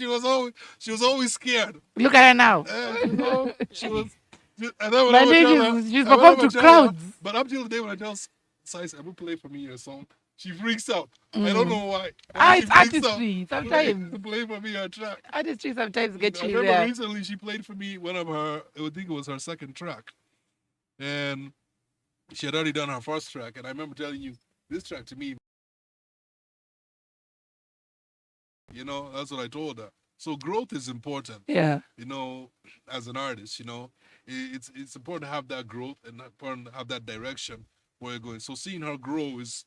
she was always scared. Look at her now. She was. And then But whenever I then tell her, she's and performed whenever I to tell her, crowds. but up till the day when I tell Saisa, I will play for me a song, she freaks out. I don't Mm. know why. Ah, She it's freaks out. artistry. Sometimes Play for me a track. artistry sometimes get I you remember there. recently she played for me one of her, I think it was her second track. And she had already done her first track. And I remember telling you, this track to me, that's what I told her. So growth is important, Yeah. as an artist, it's important to have that growth and important to have that direction where you're going. So seeing her grow is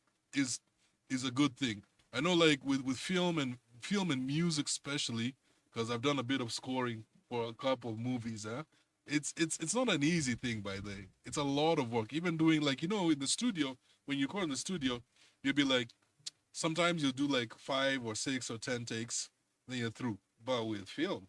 is a good thing. I know, like with film and music especially, because I've done a bit of scoring for a couple of movies. It's not an easy thing, by the way. It's a lot of work. Even doing, like, in the studio, when you record in the studio, you'll be like, sometimes you'll do like 5 or 6 or 10 takes, then you're through. But with film,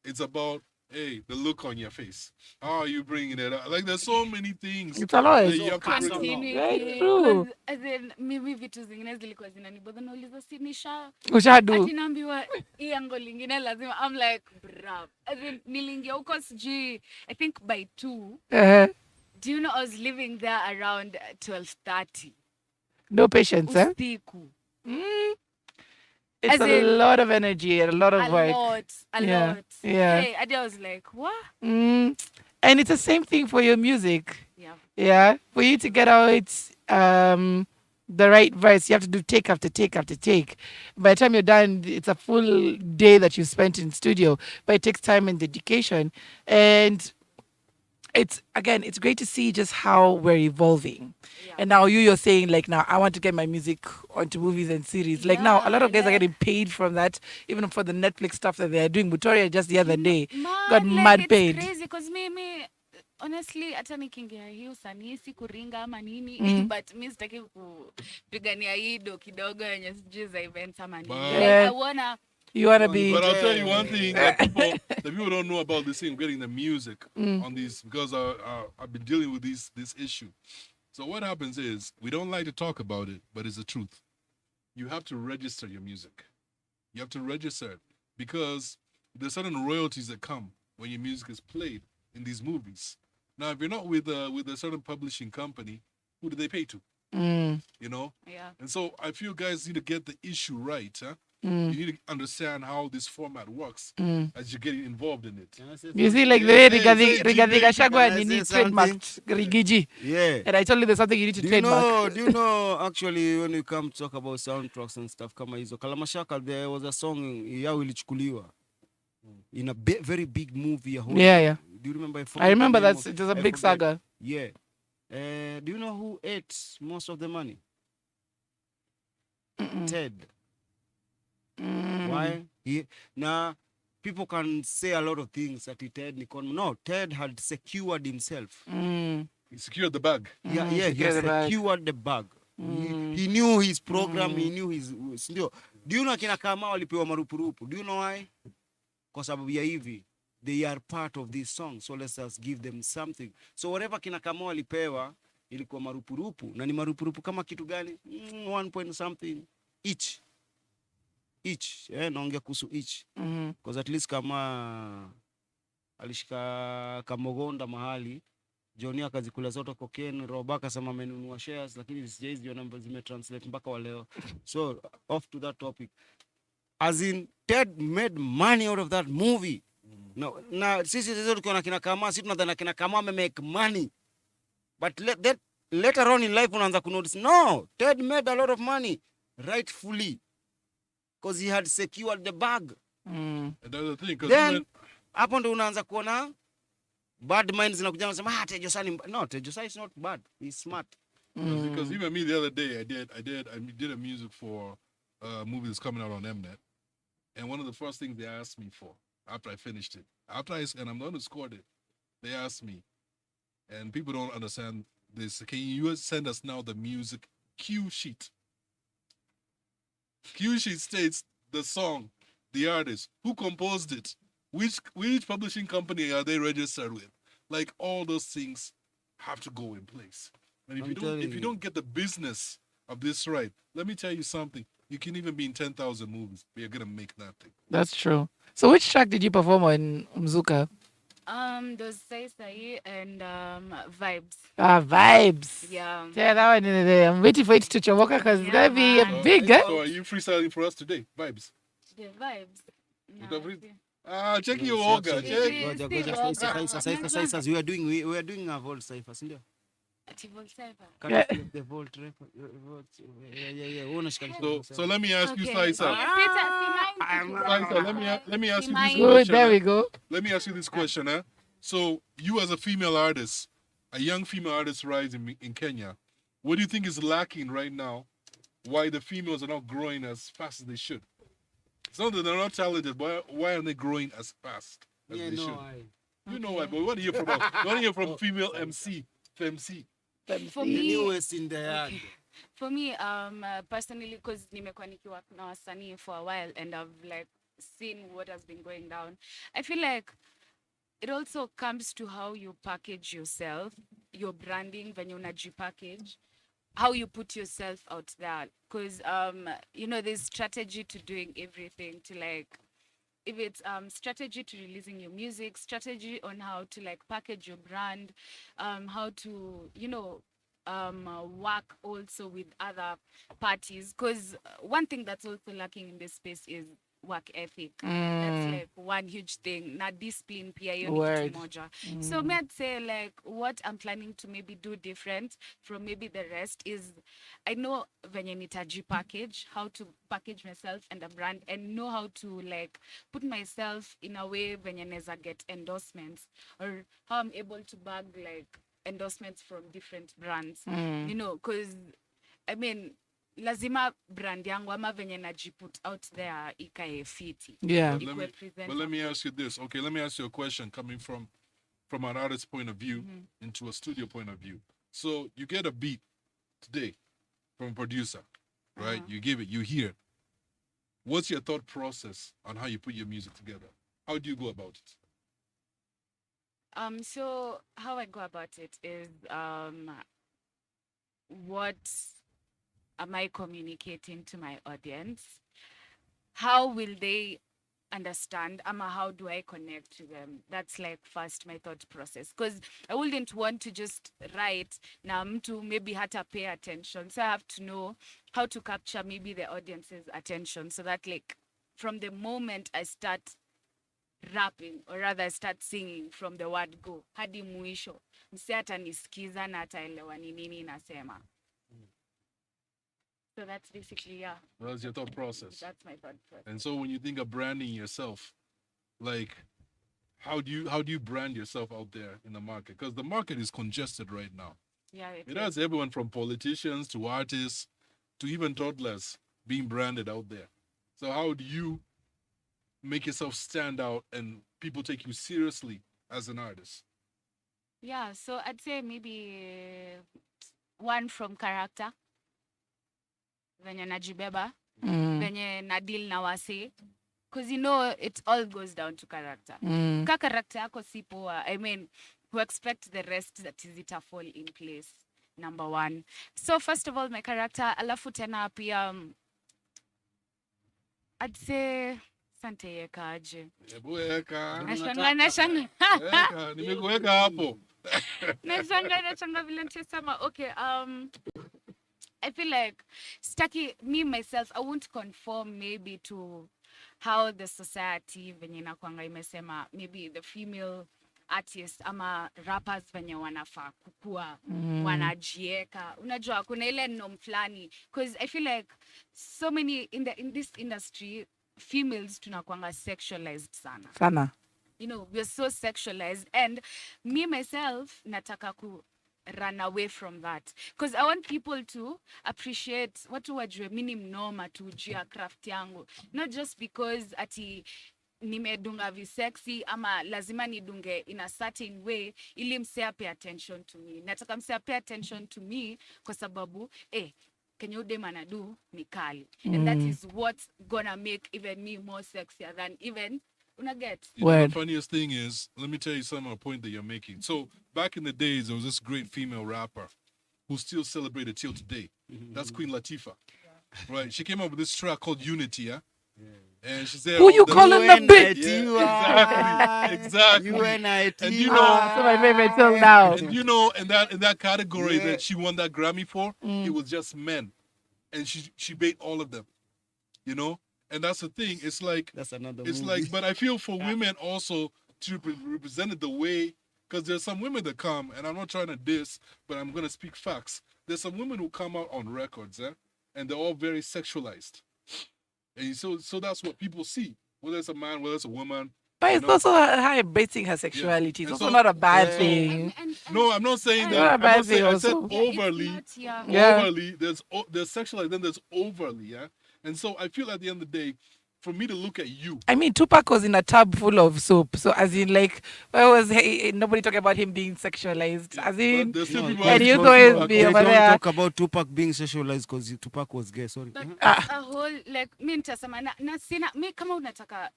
it's about, hey, the look on your face. How are you bringing it out? Like, there's so many things It's a lot. that you have to bring. Very true. As in, mimi vitu zingine zilikuwa zinanibodha, nauliza sinisha Ushadu. ati naambiwa hii ango lingine lazima. I'm like, bruv. As in, niliingia huko sijui, I think by 2. Do you know I was living there around 12:30 No patience, eh? usiku. It's As a in, lot of energy and a lot of work. a Yeah, lot. yeah. Hey, and I was like, what? And it's the same thing for your music. Yeah. Yeah. For you to get out the right verse, you have to do take after take after take. By the time you're done, it's a full day that you spent in studio. But it takes time and dedication. And it's great to see just how we're evolving. Yeah. And now you're saying, like, now I want to get my music onto movies and series. Like, now a lot of guys are getting paid from that, even for the Netflix stuff that they're doing. Victoria just the other day got mad it's paid. crazy because me honestly hata nikiingia hii usanii si kuringa ama nini but mi sitaki kupigania hii do kidogo yenye sijui za events ama nini. Like, I wanna You want to be. But I'll tell you one thing that people don't know about this thing, getting the music on these, because I've been dealing with this issue. So what happens is, we don't like to talk about it, but it's the truth. You have to register your music. You have to register it, because there's certain royalties that come when your music is played in these movies. Now, if you're not with a certain publishing company, who do they pay to? Yeah. And so I feel guys need to get the issue right. You need to understand how this format works as you're getting involved in it. You see, like the way Rigathi Can Gachagua I needs say trademarked Rigiji. Yeah. And I told you there's something you need to trademark. Do you know, actually, when we come to talk about soundtracks and stuff, kama hizo, Kalamashaka, there was a song, yao ilichukuliwa, in a very big movie. Yeah. Do you remember? I remember that. It was a big saga. Yeah. Do you know who ate most of the money? Ted. Why? Now, people can say a lot of things that Ted Nikon. No, Ted had secured himself. He secured the bag. Yeah, he secured the bag. He knew his program, he knew his. Do you know kina kama walipewa marupurupu? Do you know why? Kwa sababu ya hivi, they are part of this song, so let's just give them something. So whatever kina kama walipewa ilikuwa marupurupu, na ni marupurupu kama kitu gani? 1 point something each. Naongea kuhusu each. Because at least kama alishika Kamogonda mahali, Johnny akazikula zote cocaine, Robaka akasema amenunua shares, lakini sijaizi hizo namba zimetranslate mpaka wa leo. So off to that topic. As in, Ted made money out of that movie. No, na sisi tukiwa na kina kama, sisi tunadhani kina kama make money. But later on in life unaanza kunotice, no, Ted made a lot of money, rightfully. Because he had secured the bag. Another thing, then hapo ndo unaanza kuona bad minds zinakuja nasema Tejosani. No, Tejosani is not bad. He's smart. Because even me the other day, I did a music for a movie that's coming out on Mnet, and one of the first things they asked me for after I finished it, and I'm the one who scored it, they asked me, and people don't understand this. Can you send us now the music cue sheet? Cue sheet states the song, the artist, who composed it, which publishing company are they registered with. Like, all those things have to go in place. And if you don't get the business of this right, let me tell you something. You can even be in 10,000 movies, but you're gonna make nothing. That's true. So which track did you perform on Mzuka? Those Saisa and vibes. Vibes. Yeah. Yeah, that one in there. I'm waiting for it to chomoka because it's Yeah, gonna be a man. big. So are you freestyling for us today? Vibes. The vibes. With the Nah, free- see. check No, your sharp, organ. sharp. Check. Still Goja, Saisa. Saisa. We are doing a vault Saisa, isn't it? Ativo Saisa. Can't Yeah. you feel the vault record? Yeah. Unashika So let me ask you, Okay. Saisa. Okay, Saisa, let me ask you this Good. question. There we go. Let me ask you this question. So you as a female artist, a young female artist rising in Kenya, what do you think is lacking right now? Why the females are not growing as fast as they should? It's not that they're not talented, but why aren't they growing as fast as they should? You know why, but what do you hear from us? What do you hear from female MC to MC? For The me, newest in the yard. for me, personally, because nimekuwa nikiwork na wasanii for a while and I've like seen what has been going down, I feel like it also comes to how you package yourself, your branding, when you package, how you put yourself out there. Because there's strategy to doing everything, to like, if it's strategy to releasing your music, strategy on how to like package your brand, how to work also with other parties. Because one thing that's also lacking in this space is work ethic. That's like one huge thing. Na discipline pia hiyo ni Word. kitu moja. So me I'd say like what I'm planning to maybe do different from maybe the rest is I know venye nitaji package, how to package myself and a brand and know how to like put myself in a way venye neza get endorsements or how I'm able to bag like endorsements from different brands. Because I mean lazima brand yangu ama venye najiput out there ikae fiti. Yeah. But let me ask you this. Okay, let me ask you a question coming from an artist's point of view into a studio point of view. So you get a beat today from a producer, right? You give it, you hear it. What's your thought process on how you put your music together? How do you go about it? So how I go about it is what am I communicating to my audience? How will they understand? How do I connect to them? That's like first my thought process. Because I wouldn't want to just write na mtu maybe hata pay attention. So I have to know how to capture maybe the audience's attention so that like from the moment I start rapping or rather I start singing from the word go hadi mwisho msi atanisikiza na ataelewa ni nini nasema. So that's basically, yeah. That's your thought process. That's my thought process. And so when you think of branding yourself, like how do you brand yourself out there in the market? Because the market is congested right now. Yeah, It has everyone from politicians to artists to even toddlers being branded out there. So how do you make yourself stand out and people take you seriously as an artist? Yeah, so I'd say maybe one from character. Venye najibeba, venye na deal na wase. Because it all goes down to character. Ka character yako si poa, I mean, we expect the rest that is it fall in place. Number one. So first of all, my character, alafu tena pia, I'd say, sante yeka aje. Nashanga. Nimekuweka hapo. Nashanga vile nitasema. Okay, I feel like me myself, I won't conform maybe to how the society venye nakwanga imesema maybe the female artists ama rappers venye wanafaa kukua wanajieka. Unajua kuna ile norm fulani because I feel like so many in this industry females tunakwanga sexualized sana. We're so sexualized and me myself nataka run away from that because I want people to appreciate watu wajue mimi mnoma tu juu ya craft yangu, not just because ati nimedunga visexy ama lazima nidunge in a certain way ili msea pay attention to me. Nataka msea pay attention to me kwa sababu kenye udem anadu ni kali and that is what's gonna make even me more sexier than even You know, the funniest thing is, let me tell you some of the point that you're making. So back in the days, there was this great female rapper. who's still celebrated till today. That's Queen Latifah. Right? She came up with this track called Unity, yeah? And she said, Who you calling the bitch? Yeah, exactly. UNIT. And you know, So my favorite song now. and you know, in that category Yeah. that she won that Grammy for, it was just men, and she beat all of them, you know. And that's the thing. It's like That's another it's movie. like, but I feel for women also to represent it the way, because there's some women that come, and I'm not trying to diss, but I'm gonna speak facts. There's some women who come out on records, and they're all very sexualized, and so that's what people see, whether it's a man, whether it's a woman. But you it's know? also her embracing her sexuality. It's And also so- not a bad Yeah. thing. No, I'm not saying and- that. Not a I'm bad not saying, thing I said also. Yeah, it's overly. not, yeah. Yeah. Overly, there's sexualized, then there's overly, yeah. And so I feel at the end of the day, for me to look at you, I mean, Tupac was in a tub full of soap. So, as in, like, where was nobody talking about him being sexualized? As but in, there's still No, people. and who you talk always about be They Tupac. over don't there. talk about Tupac being sexualized because Tupac was gay. Sorry. But Ah. a whole, like, mi nitasema na sina mi kama unataka,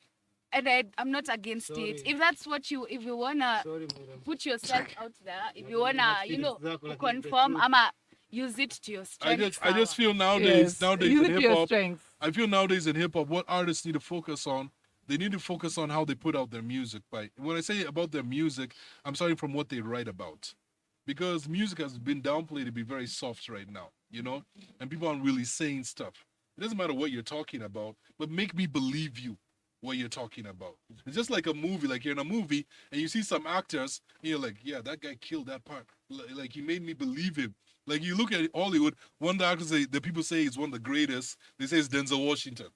and I'm not against it. If that's what if you wanna put yourself out there, if you wanna, conform, ama use it to your strength. I just feel Yes. nowadays Use in it to hip your hop, strengths. I feel nowadays in hip hop, what artists need to focus on, they need to focus on how they put out their music. By when I say about their music, I'm starting from what they write about, because music has been downplayed to be very soft right now, you know, and people aren't really saying stuff. It doesn't matter what you're talking about, but make me believe you what you're talking about. It's just like a movie. Like you're in a movie and you see some actors, and you're like, yeah, that guy killed that part. Like he made me believe him. Like you look at Hollywood, one of the actors the people say is one of the greatest. They say it's Denzel Washington.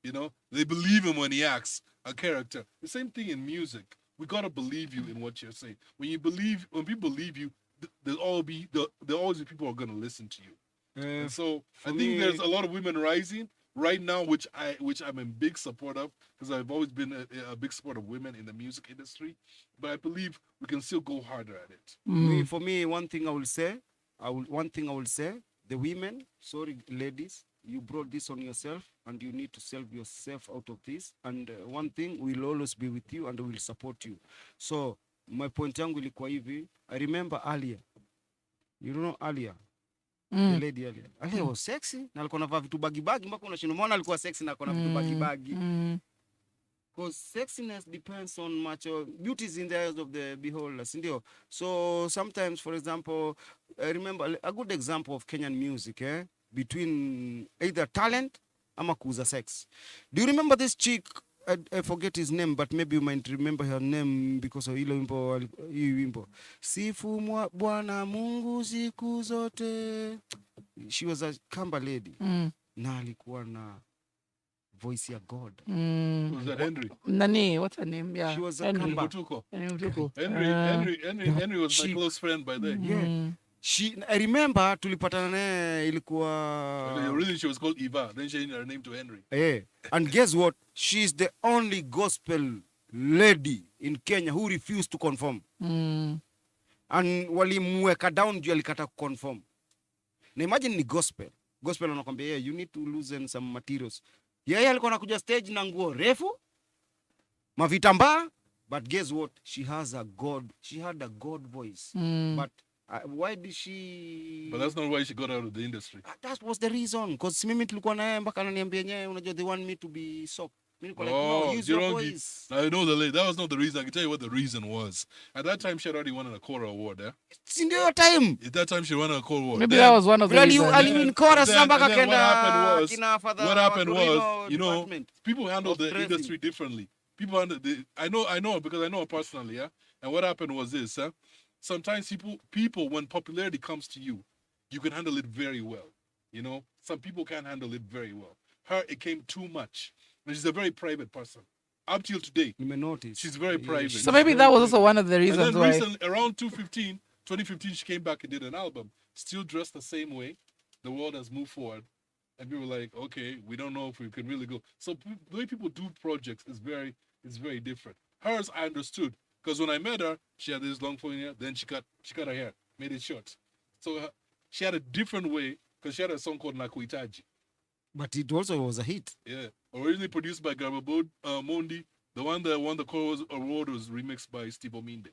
You know, they believe him when he acts a character. The same thing in music. We gotta believe you in what you're saying. When people believe you, there'll always be people who are gonna listen to you. And so I think there's a lot of women rising right now, which I'm in big support of, because I've always been a big support of women in the music industry. But I believe we can still go harder at it. For me, one thing I will say, the women, sorry, ladies, you brought this on yourself, and you need to sell yourself out of this. And one thing, we'll always be with you and we'll support you. So my point yangu ilikuwa hivi. I remember earlier, you know earlier, the lady earlier. Earlier was sexy. Na alikuwa anavaa vitu bagi mpaka unashinda umeona alikuwa sexy na alikuwa na vitu bagi. Because sexiness depends on much beauty is in the eyes of the beholder, sindio? So sometimes, for example, I remember a good example of Kenyan music, between either talent ama kuuza sex. Do you remember this chick? I forget his name, but maybe you might remember her name because of hii wimbo. Sifu Bwana Mungu siku zote. She was a Kamba lady. Na alikuwa na voice ya God. Was that Henry? Nani, what's her name? Yeah. She was a Henry. Kamba. Mutuko. Henry was my close friend by then. Yeah. I remember tulipatana naye ilikuwa Really, she was called Eva. Then she changed her name to Henry. yeah. And guess what? She's the only gospel lady in Kenya who refused to conform. And walimweka down juu alikata conform. Na imagine ni gospel. Gospel wanakwambia, yeah, you need to loosen some materials. Yeye alikuwa anakuja stage na nguo refu, mavitambaa, but guess what? She had a God voice. But why did she... But that's not why she got out of the industry. That was the reason. Because mimi tulikuwa naye mpaka ananiambia nyewe, unajua they want me to be soft. Mimi nilikuwa like, no, use your G-Rongi. voice. I know that was not the reason. I can tell you what the reason was. At that time, she had already won a Cora Award. Si ndio time. At that time, she won a Cora Award. Maybe that was one of the Really, reasons. aliwin chorus Then- mpaka and then kenda kina father what happened wa Torino was, you know, department. people handle of the dressing. industry differently. People handle I know because I know her personally, yeah. And what happened was this, sometimes people when popularity comes to you, you can handle it very well. You know, some people can't handle it very well. Her, it came too much. And she's a very private person. Up till today, Nimenotice. she's very private. So maybe that was also one of the And reasons then why. recently, around 2015, she came back and did an album, still dressed the same way. The world has moved forward. And people were like, okay, we don't know if we can really go. So the way people do projects is very different. Hers, I understood. Because when I met her, she had this long phone hair. Then she cut her hair, made it short. So she had a different way, because she had a song called Nakuitaji. But it also was a hit. Yeah. Originally produced by Mondi. The one that won the Chorus Award was remixed by Steve Ominde.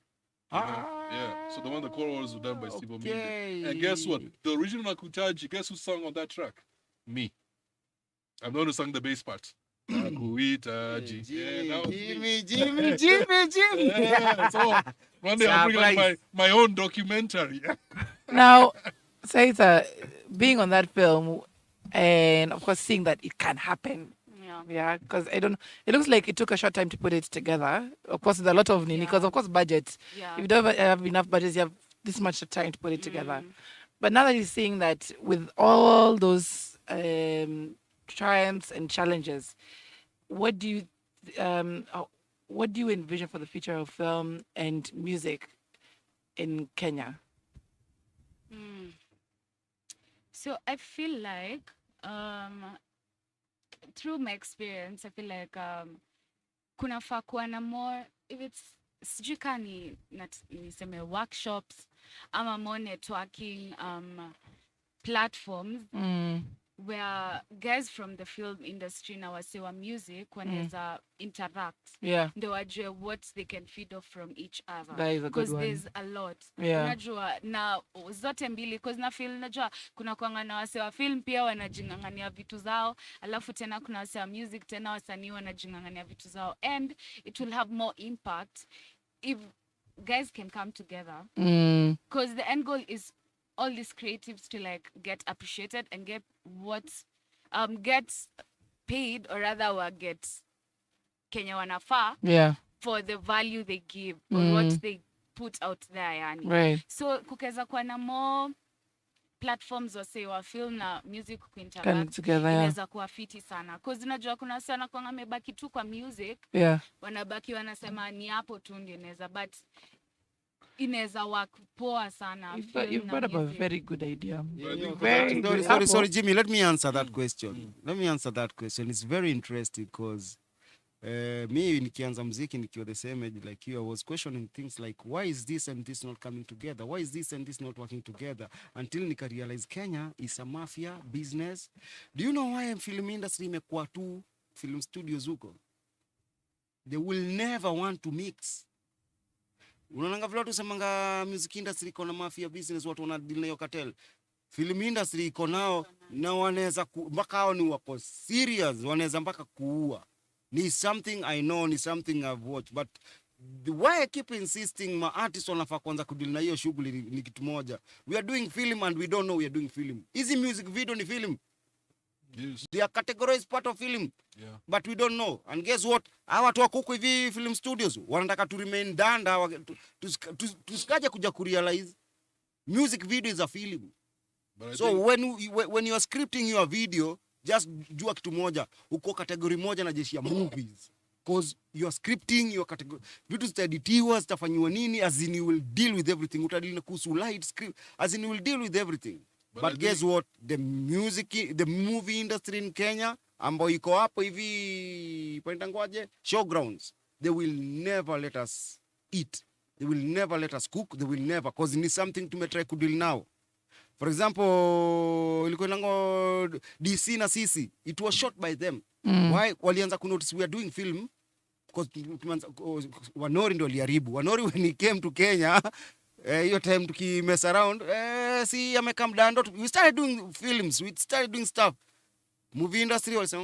You know? Yeah. So the one the chorus was done by Steve Ominde. Okay. And guess what? The original Nakutaji, guess who sung on that track? Me. I'm the one who sang the bass part. Nakuitaji. Yeah, that was me. Jimmy. Yeah. So one day I'll bring out Surprise. my own documentary. Now, Saisa, being on that film, and of course seeing that it can happen. Yeah. Yeah, because I don't. It looks like it took a short time to put it together. Of course, there's a lot of nini. Because Yeah. of course, budget. Yeah. If you don't have enough budget, you have this much time to put it together. But now that you're seeing that with all those triumphs and challenges, what do you envision for the future of film and music in Kenya? So I feel like through my experience, I feel like kunafaa kuwa na more, if it's sijui kaa niseme workshops ama more networking platforms where guys from the film industry na wase wa music wanaweza interact Yeah, ndo wajue what they can feed off from each other, that is a good because one. there's a lot. Yeah. Unajua na zote mbili, because na feel najua kuna kwanga na wase wa film pia wanajingangania vitu zao, alafu tena kuna wase wa music tena wasanii wanajingangania vitu zao, and it will have more impact if guys can come together, because the end goal is all these creatives to like get appreciated and get get paid, or rather get Kenya wanafaa Yeah, for the value they give or what they put out there yani. right. So kukeza kuwa na more platforms wase wa film na music Kind kuinteract of together. Yeah, inaweza kuwa fiti sana, cause unajua kuna sana kwa amebaki tu kwa music, yeah. wanabaki wanasema ni hapo tu ndio inaweza, but inaweza work poa sana. film You've na brought up a music. very good idea. Yeah, Very good. Sorry, Jimmy. Let me answer that question. Let me answer that question. It's very interesting because me nikianza mziki nikiwa the same age like you, I was questioning things like why is this and this not coming together? Why is this and this not working together? Until nika realize Kenya is a mafia business. Do you know why film industry imekuwa tu film studios huko? They will never want to mix. Unaonanga vile watu semanga music industry iko na mafia business, watu wana deal na hiyo cartel. Film industry iko nao na wanaweza mpaka hao ni wako serious, wanaweza mpaka kuua. Ni something I know, ni something I've watched, but the why I keep insisting my artists wanafaa kwanza kudeal na hiyo shughuli ni kitu moja. We are doing film and we don't know we are doing film. Easy music video ni film. Yes. They are categorized part of film. Yeah. But we don't know. And guess what? Hawa watu wako huko hivi film studios wanataka to remain danda, tusikaje kuja kurealize music video is a film. But I So think, when you are scripting your video, just jua kitu moja, uko category moja na jeshi ya movies. Because you are scripting your category. Vitu zitaeditiwa, zitafanywa nini, as in you will deal with everything. Utadili na kuhusu light script, as in you will deal with everything. But guess what? The movie industry in Kenya, ambayo iko hapo hivi, pointangwaje? Showgrounds. They will never let us eat. They will never let us cook. They will never, because it is something tumetry kudeal now. For example, ilikuwa nango DC na sisi, it was shot by them. Why? Walianza kunotice we are doing film, because Wanori ndio waliharibu. Wanori when he came to Kenya, hiyo time tukimess around, si amekam dando, we started doing films, we started doing stuff. Movie industry walisema,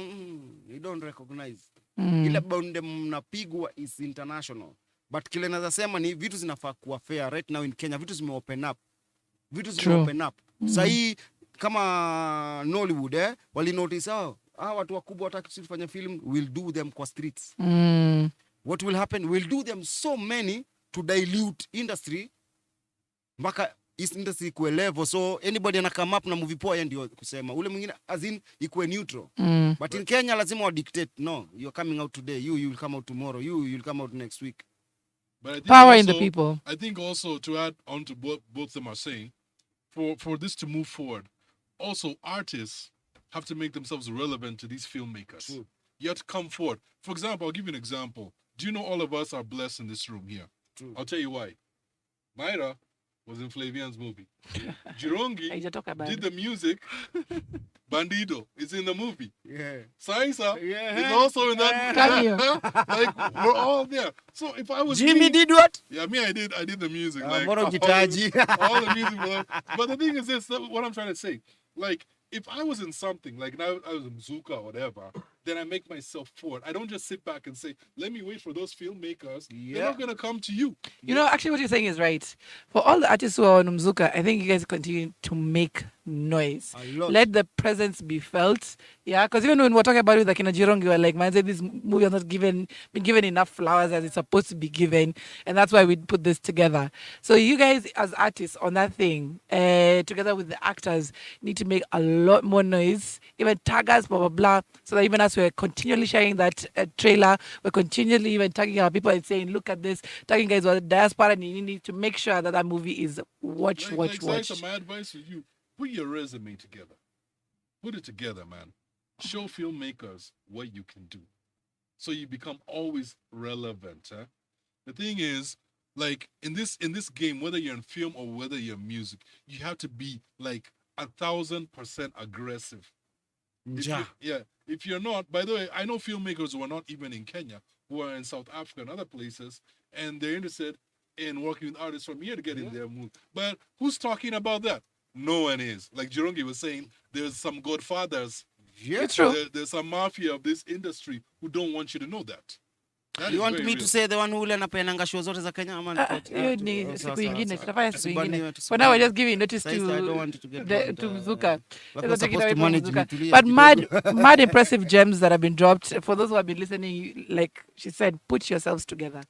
we don't recognize. Ile bonde mnapigwa is international. But kile naweza sema ni vitu zinafaa kuwa fair right now in Kenya, vitu zime open up. Open up. Sahii kama Nollywood wali notice watu wakubwa wataki kufanya film, will do them kwa streets. What will happen? We'll do them so many to dilute industry mpaka is industry ikuwe level, so anybody ana come up na movie poa yeye ndio kusema, ule mwingine as in ikuwe neutral. But in Kenya lazima wa dictate, no, you're coming out today, you will come out tomorrow, you will come out next week. but I think Power also, in the people. I think also to add on to both of them are saying, for this to move forward, also artists have to make themselves relevant to these filmmakers. True. You have to come forward. For example, I'll give you an example. Do you know all of us are blessed in this room here? True. I'll tell you why. Myra was in Flavian's movie. G-Rongi Haijatoka bado. did the music. Bandido is in the movie. Yeah. Saisa Yeah. is also in that. Cameo. Like we're all there. So if I was Jimmy me, did what? yeah, me, I did the music. Like Mbona all ujitaji? the music. But the thing is this, what I'm trying to say. Like, if I was in something, like now I was in Zuka or whatever, then I make myself forward. I don't just sit back and say, let me wait for those filmmakers. They're Yeah. not going to come to you. You know, actually, what you're saying is right. For all the artists who are on Umzuka, I think you guys continue to make noise. A lot. Let the presence be felt. Yeah, because even when we're talking about it with like in a G-Rongi, we're like, man, this movie has not been given enough flowers as it's supposed to be given, and that's why we put this together. So you guys, as artists on that thing, together with the actors, need to make a lot more noise. Even tag us, blah blah blah, so that even as we're continually sharing that trailer, we're continually even tagging our people and saying, look at this, tagging guys with the diaspora, and you need to make sure that that movie is watch. Saisa, my advice to you, put your resume together. Put it together, man. Show filmmakers what you can do. So you become always relevant. Huh? The thing is, like in this game, whether you're in film or whether you're in music, you have to be like 1,000% aggressive. Ja. If you're not, by the way, I know filmmakers who are not even in Kenya, who are in South Africa and other places, and they're interested in working with artists from here to get in their mood. But who's talking about that? No one is. Like G-Rongi was saying, there's some godfathers. Yeah. It's true. There's some mafia of this industry who don't want you to know that. That You is want very me real. to say the one who ule anapeananga show zote za Kenya ama hiyo ni sawa, siku sawa, ingine, sawa. tutafanya siku ingine. Tusibaniwe, For now, we're tusibaniwe. just giving notice Saisa, I don't want to get robbed, to Zuka. like Let's we're take it supposed away to from manage Zuka. Nitulie But kidogo. mad impressive gems that have been dropped. For those who have been listening, like she said, put yourselves together.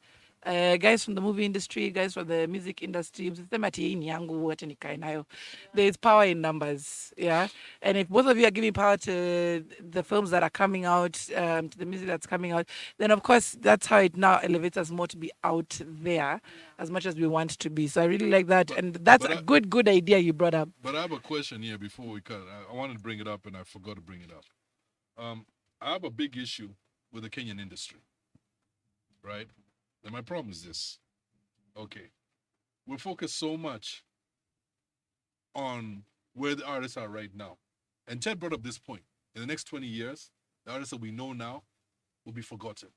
Guys from the movie industry, guys from the music industry, msiseme ati hii ni yangu, wacha nikae nayo. There's power in numbers, yeah. And if both of you are giving power to the films that are coming out, to the music that's coming out, then of course that's how it now elevates us more to be out there as much as we want to be. So I really like that, and that's a good idea you brought up. But I have a question here before we cut. I wanted to bring it up and I forgot to bring it up. I have a big issue with the Kenyan industry, right? And my problem is this. Okay. We're focused so much on where the artists are right now. And Ted brought up this point. In the next 20 years, the artists that we know now will be forgotten.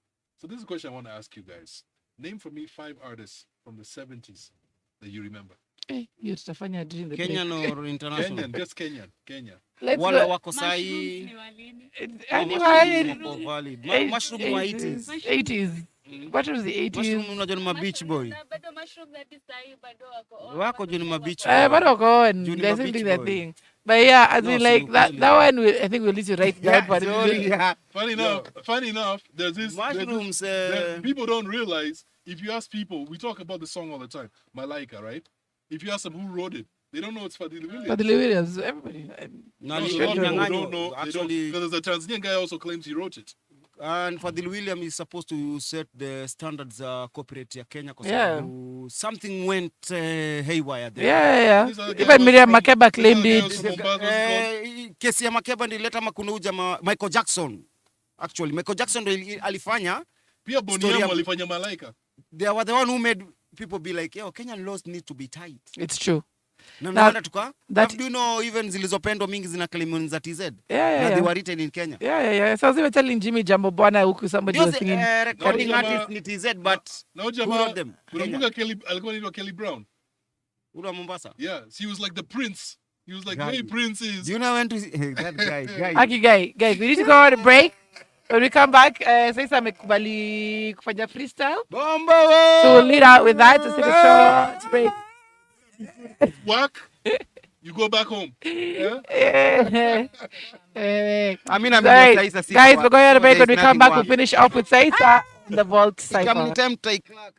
So this is a question I want to ask you guys. Name for me 5 artists from the 70s that you remember. Hiyo tutafanya during the break. Kenyan or international? Kenyan, just Kenyan. Kenya. Let's Wale go. wako Mushrooms sahi. ni wa lini? Anyway, Wako valid. eight- Mushroom wa 80s. 80s. What was the 80s? Mushroom unajua ni ma beach boy. Na bado mushrooms hadi sahi bado wako on. Wako juu ni ma beach But boy. go on. Juni They're ma still doing beach their boy. thing. But yeah, I No, mean, si like that ukweli. one, I think we'll need to write down. But Sorry, yeah. Funny enough, there's this Mushrooms, that people don't realize. If you ask people, we talk about the song all the time, Malaika, right? If you ask them who wrote it, they don't know it's Fadili Williams. But the Williams, everybody. Na No, ni- a lot of people Nyang'anyo, don't know. actually, Because there's a Tanzanian guy also claims he wrote it. and Fadhili William is supposed to set the standards copyright ya Kenya kwa Yeah. sababu something went haywire there. Yeah. This other guy Even was Miriam from- Makeba this claimed other guy was it. from Mombasa, what's it called? Kesi ya Makeba ndio ileta makunuja Michael Jackson. Actually, Michael Jackson ndio alifanya. Pia Story Boniamu ya- alifanya Malaika. They were the one who made people be like, yo, Kenyan laws need to be tight. It's true. Na Now, ndio tuka. that- Do you know even zilizopendwa mingi zina claim za TZ? Yeah. Na they were written in Kenya. Yeah. So I was even telling Jimmy Jambo Bwana huku somebody was Those singing. recording No, artists ni TZ but Na who jamaa, wrote them? unakumbuka Kelly, alikuwa anaitwa Kelly Brown. Ule wa Mombasa. Yeah, he was like the prince. He was like, Guy. hey, princes. Do you know when to see that guy? Aki guys, we need to go on a break. When we come back, Saisa amekubali kufanya freestyle. Bombo! So we'll lead out with that. Let's take a short break. Whack. You go back home. Yeah? I mean, I'm Sorry. Saisa si Guys, kwa- we're going on a so break. When there's we come nothing back, to we'll worry. finish off with Saisa in the Vault Come Cypher. time take clock.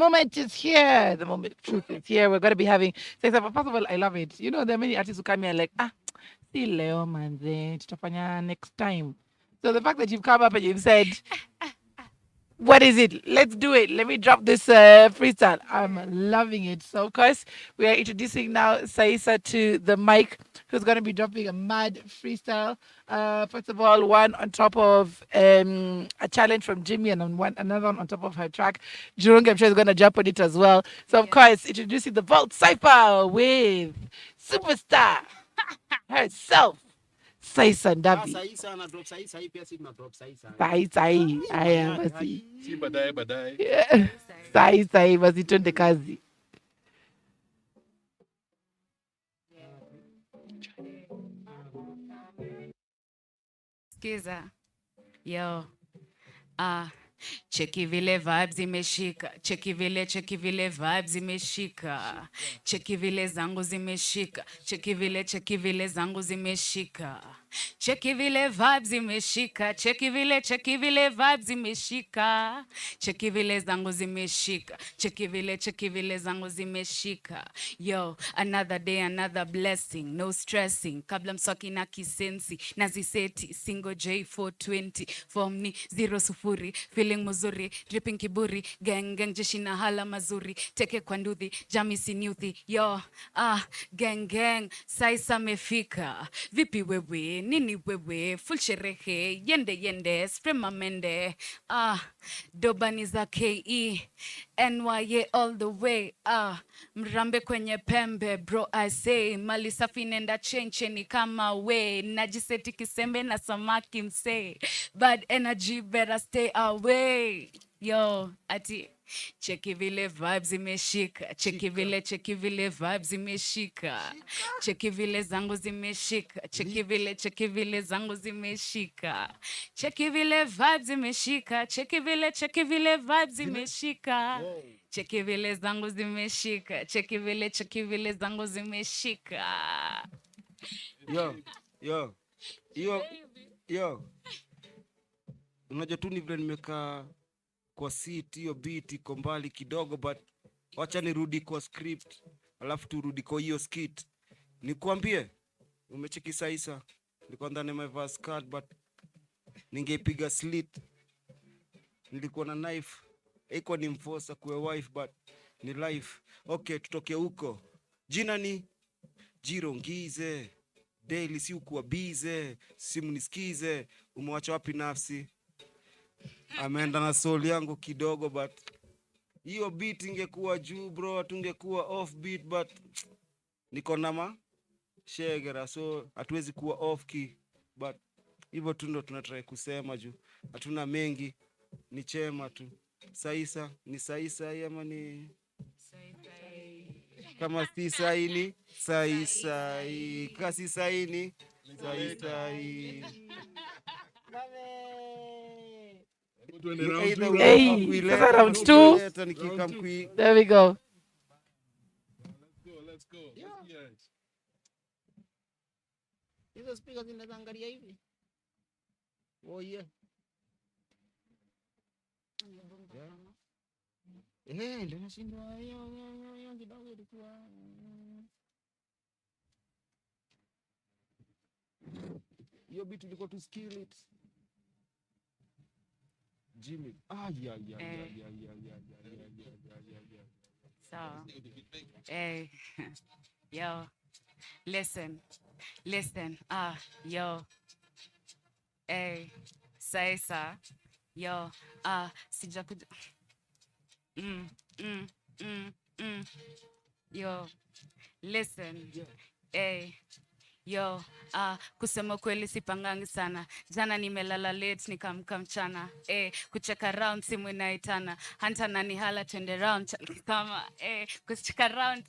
moment is here. The moment of truth is here. We're going to be having. First of all, I love it. You know, there are many artists who come here like, see Leo manze, tutafanya next time. So the fact that you've come up and you've said, what is it? Let's do it. Let me drop this freestyle. I'm loving it. So, of course, we are introducing now Saisa to the mic, who's going to be dropping a mad freestyle. First of all, one on top of a challenge from Jimmy, and another one on top of her track. G-Rongi, I'm sure, is going to jump on it as well. So, of course, introducing the Vault Cypher with superstar herself. Saisa Ndavi. Saisa na drop Saisa hii pia si tuna drop Saisa. Saisa hii. Haya basi. Si baadaye. Yeah. Saisa hii basi twende kazi. Skiza. Yo. Cheki vile vibes imeshika, cheki vile vibes imeshika, cheki vile zangu zimeshika, cheki vile zangu zimeshika, cheki vile vibes imeshika, cheki vile vibes imeshika, cheki vile zangu zimeshika, cheki vile zangu zimeshika. Yo, another day, another blessing, no stressing, kabla mswaki na kisensi, naziseti, single J420, form ni 0 feeling muzuri, dripping kiburi, gang jeshi na hala mazuri, teke kwa nduthi, jami sinyuthi, yo, gang, Saisa mefika, vipi wewe, nini wewe, full sherehe, yende, sprema mende, dobani za KE, NYA all the way, mrambe kwenye pembe, bro I say, mali safi nenda chencheni kama we, najiseti kisembe na samaki mse, bad energy better stay away. Yo, ati cheki vile vibes imeshika, cheki vile vibes imeshika, cheki vile zangu zimeshika, cheki vile zangu zimeshika, cheki vile vibes imeshika, cheki vile vibes imeshika, cheki vile zangu zimeshika, cheki vile zangu zimeshika. Yo. Unajua tu ni vile nimekaa kwa seat, hiyo beat iko mbali kidogo, but wacha nirudi kwa script, alafu turudi kwa hiyo skit. Nikwambie, umecheki Saisa, nilikuwa ndani nimevaa skirt, but ningeipiga slit. Nilikuwa na knife, haikuwa ni mfosa kuwe wife, but ni life. Okay, tutoke huko. Jina ni G-Rongize, daily si ukuwa bize, simu nisikize, umewacha wapi nafsi? Ameenda na soul yangu kidogo, but hiyo beat ingekuwa juu bro, tungekuwa off beat, but niko na shegera, so hatuwezi kuwa off key, but hivyo tu ndo tunatry kusema juu hatuna mengi, ni chema tu. Saisa ni Saisa ama ni kama si saini Saisa, kasi saini Saisa. Hey, sasa round 2. There we go. Let's go. Yeah. Hizo speakers zinaangalia hivi. Oh yeah. Ndio nashindwa hiyo kidogo ilikuwa. Hiyo beat ilikuwa tu skill it. Jimmy. Yeah. So, hey, yo, listen, yo, hey, Saisa, yo, sijakuja, yo, listen, hey. Yo, kusema kweli sipangangi sana. Jana nimelala late nikamka mchana. Kucheka round simu inaitana. Hanta nani hala twende round kama kucheka round.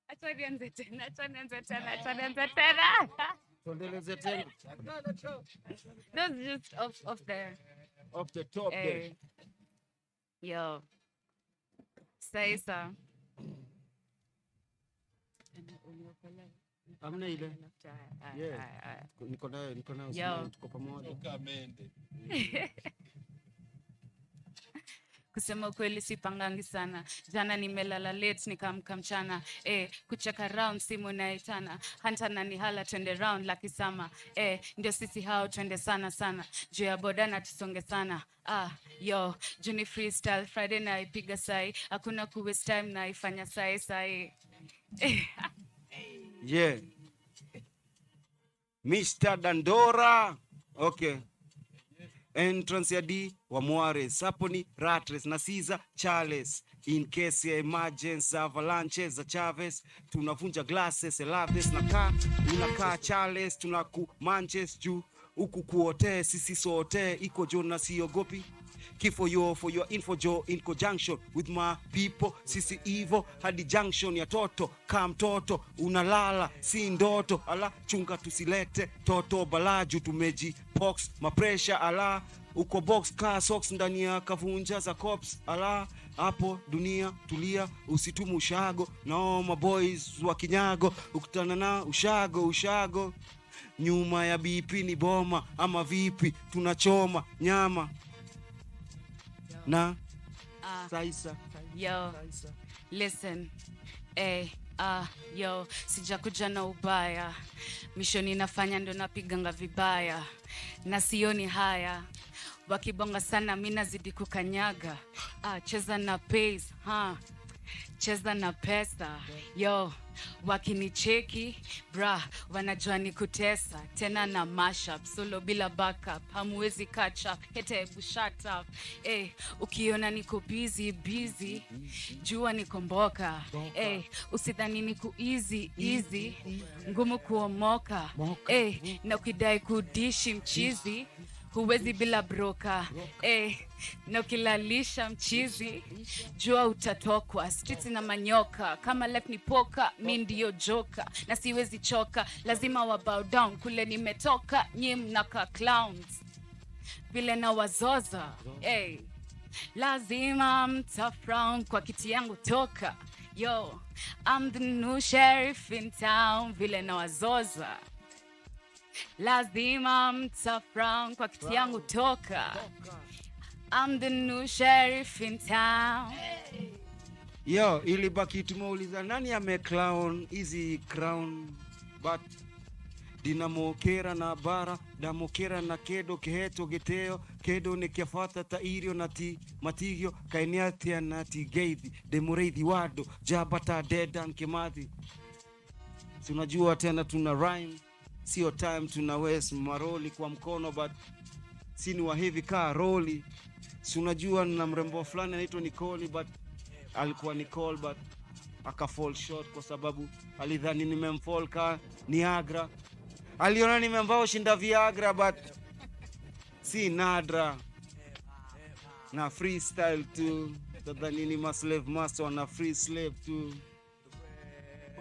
Acha nianze tena. Tuendeleze tena. That's just off the top there. Yo. Saisa. Amna ile. Yeah. Niko nayo tuko pamoja. Toka mende. kusema kweli sipangangi sana. Jana nimelala late nikamka mchana. Kucheka round simu naitana. Hanta na nihala twende round like sama. Ndio sisi hao twende sana sana. Juu ya boda na tusonge sana. Yo, Juni freestyle Friday na ipiga sai. Hakuna kuwaste time na ifanya sai. Yeah. Mr. Dandora. Okay. Entrance ya D wa Muares. Hapo ni Ratres na Caesar Charles. In case ya emergency avalanches za Chavez. Tunavunja glasses, Elaves na kaa. Unakaa Charles, tunaku manches juu. Uku kuote, sisi sote. Iko Jona siogopi. For your info Joe in conjunction with my people. Sisi Evo hadi junction ya toto. Kam toto unalala si ndoto. Ala chunga tusilete toto balaju tumeji box mapresha ala uko box car socks ndani ya kavunja za cops ala hapo dunia tulia usitumu ushago no my boys wa kinyago ukutana na ushago nyuma ya BP ni boma ama vipi tunachoma nyama na Saisa. Yo, listen. Yo, sijakuja na ubaya. Mishoni nafanya ndo napiganga vibaya. Na sioni haya. Wakibonga sana mimi nazidi kukanyaga. Cheza na pace, cheza na pesa. Yo, wakinicheki, wanajua ni kutesa. Tena na mashup, solo bila backup. Hamuwezi catch up, hete shut up. Ukiona niko busy, jua niko mboka. Usidhani niko easy, ngumu kuomoka. Na ukidai kudishi mchizi, huwezi bila broka. Na ukilalisha mchizi, jua utatokwa. Streets na manyoka, kama life ni poka, mi ndio joka. Na siwezi choka, lazima wa bow down. Kule nimetoka, nyi mnaka clowns. Vile na wazoza, lazima mtafrown kwa kiti yangu toka. Yo, I'm the new sheriff in town. Vile na wazoza, lazima mtafrown kwa kiti yangu toka. I'm the new sheriff in town. Yo, ilibaki tumeuliza nani ameclown hizi crown but dinamokera na bara damokera na kedo keheto geteo kedo nekiafata tairio na ti matigio kainiatia na ti geithi demoreithi wado jabata dedan kimathi. Tunajua tena tuna rhyme sio time tuna waste maroli kwa mkono but sini wa heavy car roli. Tunajua na mrembo fulani anaitwa Nicole but alikuwa Nicole but aka fall short kwa sababu alidhani nimemfall ka Niagara. Aliona nimembao shinda Viagra but si nadra. Na freestyle tu tadhani ni maslave master na free slave tu.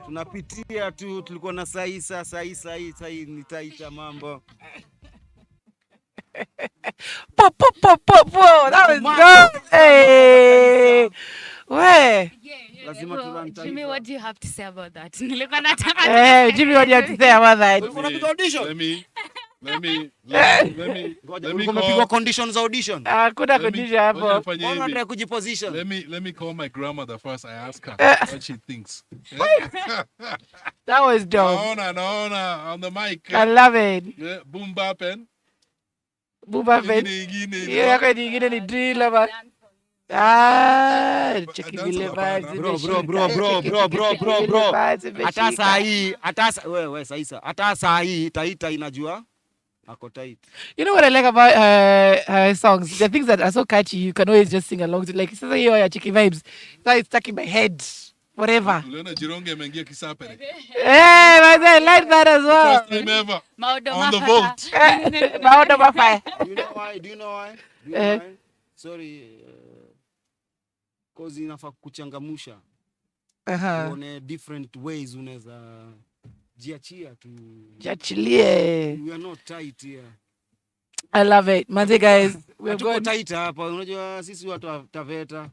Tunapitia tu tulikuwa na Saisa hii nitaita mambo. Po. That was good. Hey. Where? Lazima tulanta. Jimmy, what do you have to say about that? Nilikuwa nataka. Hey, Jimmy, what do you have to say about that? Let me Kumepigwa conditions audition. Kuna condition hapo. Wanataka kujiposition. Let me call my grandmother first. I ask her what she thinks. That was dope. Naona on the mic. I love it. Yeah, boom bappen. Buba fen. Yeah, kwa nyingine ni drill ama. Cheki vile vibes. Bro. Hata Saisa. Hata saa hii taita inajua. Ako tight. You know what I like about her songs? The things that are so catchy, you can always just sing along to. Like, sasa hiyo ya Chiki vibes. That is stuck in my head. Whatever. Uliona G-Rongi ameingia kisapere. Hey, I like that as well. First time ever. Maudo On the mafata. vote. Maudo mafaya. Do you know why? Sorry. Cause inafaa kuchangamusha. Uone different ways unaweza jiachia tu. Jiachilie. We are not tight here. I love it. Manze, guys, we've Hatuko gone. tight hapa, unajua sisi watu wa Taveta.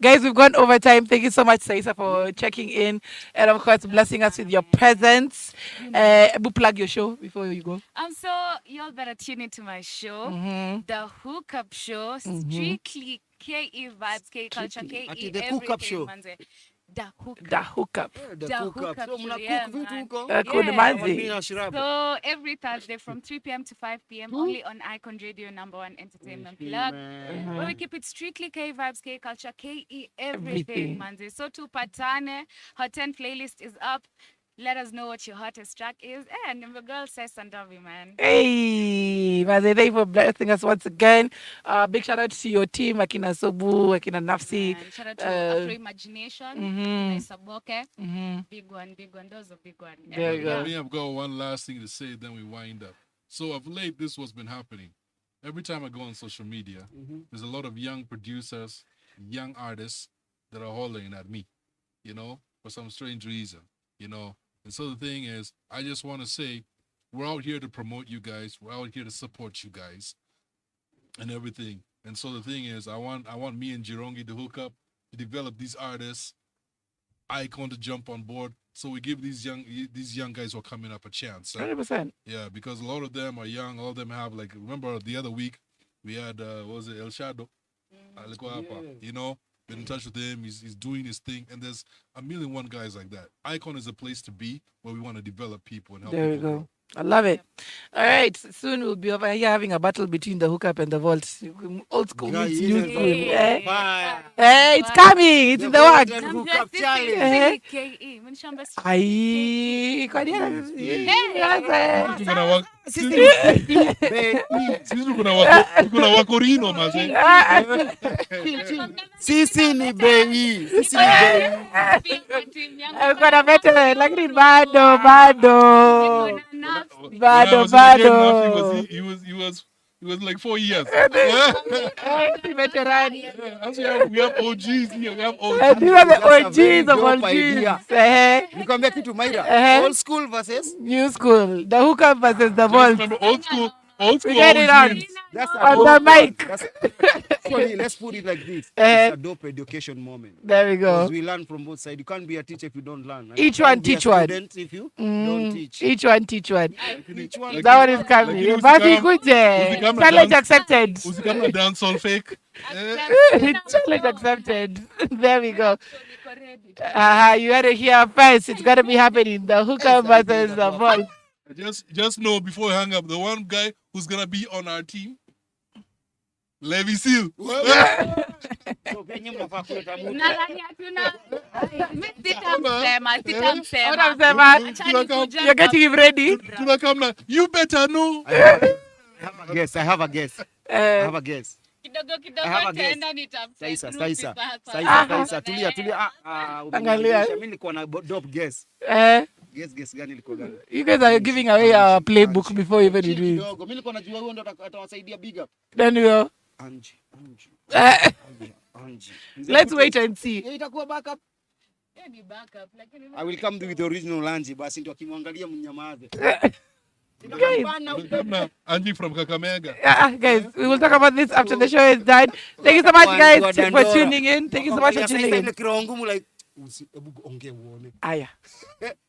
Guys, we've gone overtime. Thank you so much, Saisa, for checking in and, of course, blessing us with your presence. Ebu plug your show before you go. So y'all better tune into my show, Mm-hmm. The Hookup Show, strictly KE vibes, K culture, Strictly. KE Ati the Hookup Show. manze. The Hookup. The hookup. The The hookup. hookup So show, mna yeah, cook vitu man. huko. Good Yeah. manze. Wamina shirabu. So every Thursday from 3 p.m. to 5 p.m. only on Icon Radio, #1 entertainment plug. Where we keep it strictly K vibes, K culture, KE Everything. everything, manze. So to patane, Hot 10 playlist is up. Let us know what your hottest track is. And the girl says Sandavi, man. Hey, Maze, thank you for blessing us once again. Big shout out to your team, Akina Sobu, Akina Nafsi. And shout out to Afro Imagination, mhm. Saboke. Mm-hmm. Big one, big one. Those are big one. There you go. Me, I've got one last thing to say, then we wind up. So of late, this what's been happening. Every time I go on social media, there's a lot of young producers, young artists that are hollering at me, for some strange reason, And so the thing is, I just want to say, we're out here to promote you guys. We're out here to support you guys and everything. And so the thing is, I want me and G-Rongi to hook up to develop these artists, Icon to jump on board. So we give these young guys who are coming up a chance. 100%. Yeah, because a lot of them are young. A lot of them have, like, remember the other week we had what was it, El Shadow? Alikuwa hapa, been in touch with him. He's doing his thing, and there's a million one guys like that. Icon is a place to be where we want to develop people and help There we people go. grow. I love it. All right. Soon we'll be over here having a battle between the hookup and the vault. Old school Yeah, meets yeah, new yeah. school. Yeah. Eh? Fire. It's coming. It's in the works. Golden I'm Hookup just this Challenge. is KE. Menshamba Aye. Kwa nini? Hey. Sisi kuna wa- Baby. sisi kuna wakorino maze. Sisi ni bei. Sisi ni bei. Alikuwa na veteran lakini bado. When I Bado. was in the game, Nafi he was like 4 years. Veteran. Actually, we have OGs here. We have And these are the That's a very OGs of all dope idea. G's. Nikwambia kitu Myra. Eh. Old school versus. New school. The hookup versus the Just vault. remember old school We get it out. OGs. That's a On dope the one. mic. Actually, let's put it like this. Eh. It's a dope education moment. There we go. Because we learn from both sides. You can't be a teacher if you don't learn. And Each you can't one be a teach one. student if you don't teach. Each one teach one. Each one. Like That one is coming. Lakini Basi usikam- kuje. usikam na Challenge dance- accepted. Usikama dancehall fake. Challenge accepted. There we go. You had to hear first. It's gonna be happening. The hookup versus the vault. Just know before we hang up, the one guy who's gonna be on our team, Levi Seal. So, penye mnafaa kuleta mtu. Nadhani hatuna. Sitamsema. You're getting him ready. Tunakamna, you better know. I have a guess. I have a guess. Kidogo I have a guess. nitaenda nitafute Saisa. group hapa. Saisa. Tulia. Angalia. Mimi nilikuwa na dope guess. Guess gani ilikuwa gani? You guys are giving away our playbook before even we do it. Kidogo. Mimi nilikuwa najua huyo ndo atawasaidia big up. Then we go. Angie. Let's wait and see. Itakuwa backup. Hiyo ni backup, lakini I will come with the original Angie basi ndio akimwangalia mnyamaze. Tunakamna Angie from Kakamega. Guys, we will talk about this after the show is done. Thank you so much, guys, for tuning in. Thank you so much for tuning in. Aya.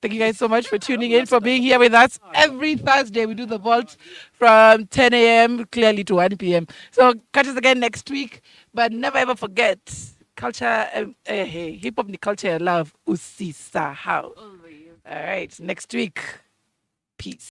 Thank you guys so much for tuning in, for being here with us. Every Thursday, we do the vault from 10 a.m. clearly to 1 p.m. So catch us again next week. But never ever forget, culture, hip hop, the culture I love. Usisahau. always. All right, next week. Peace.